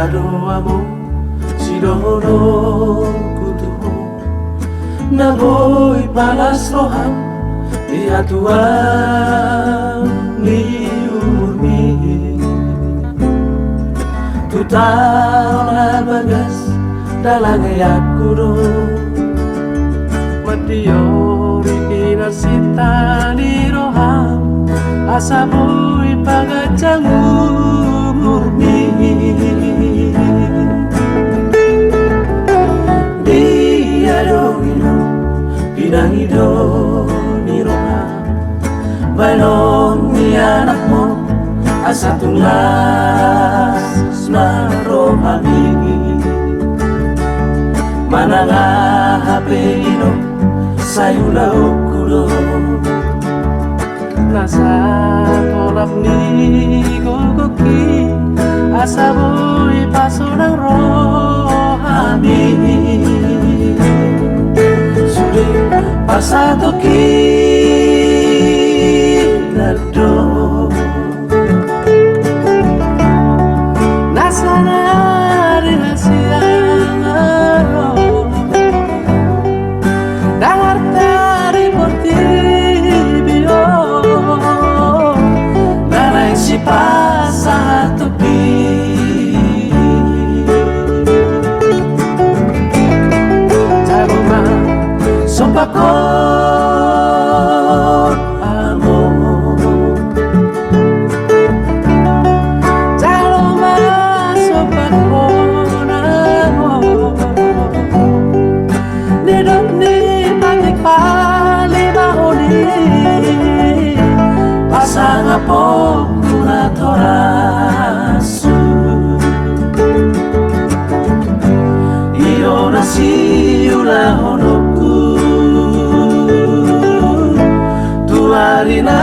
Ahadoamo sidono kutuho naboy palas roham di atuan ni umurmi tutau na bagas dalang yakudo matiori inasita ni roham asaboy pagacang umurmi Pinangido ni roha balon ni anak mo asa tulas na rohani mananga hapino sayula okudo nasa tolap ni gogoki asa boy paso ng rohani pasado kinado nasana rin siang dahartari portibio nanay si pasado Sopakon amor Jaloma sopakon amor Nidot ni patik palimahoni Pasang apo kunatorasu Iyo nasi ulahono Marina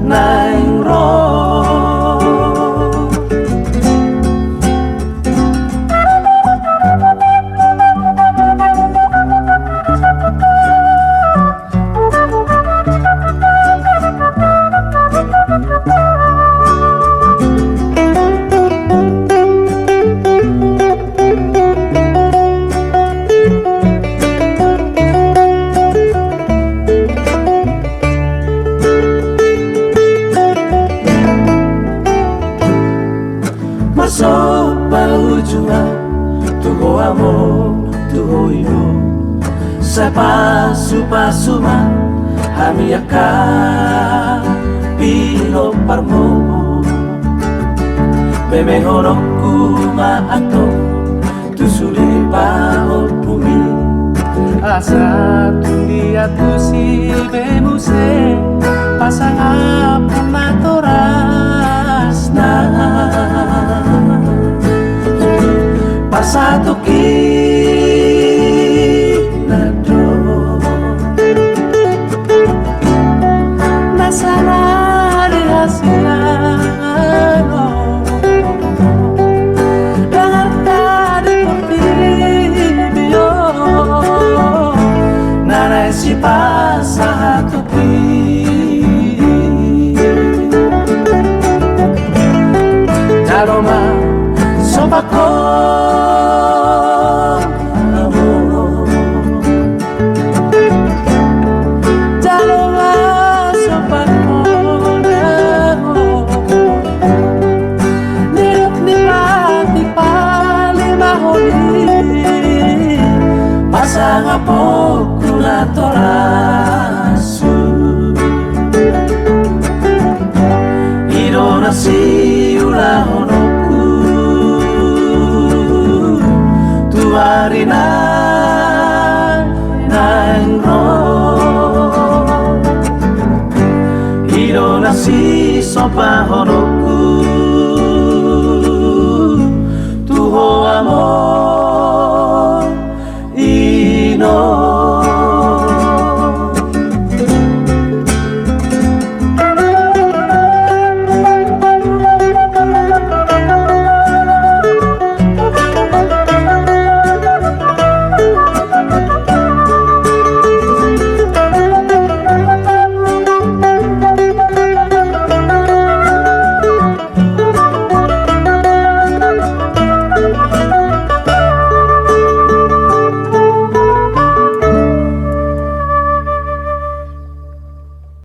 naing roh Ujungan tuho amor, tuho ino sa pasu-pasuma hamiyaka pino parmo memehorok kuma ato tusuli paot bumi asa tundi atu si bemuse pasang pematoras pasado kinado nasana de hasiano daharta de portibio nanay si pasado Jaloma sopakon amor Jaloma sopakon amor Nirok ni pati palimahoni Pasang apo kunatorasu Iro nasi ulahono Marina naing roh Hiro nasi sopa honok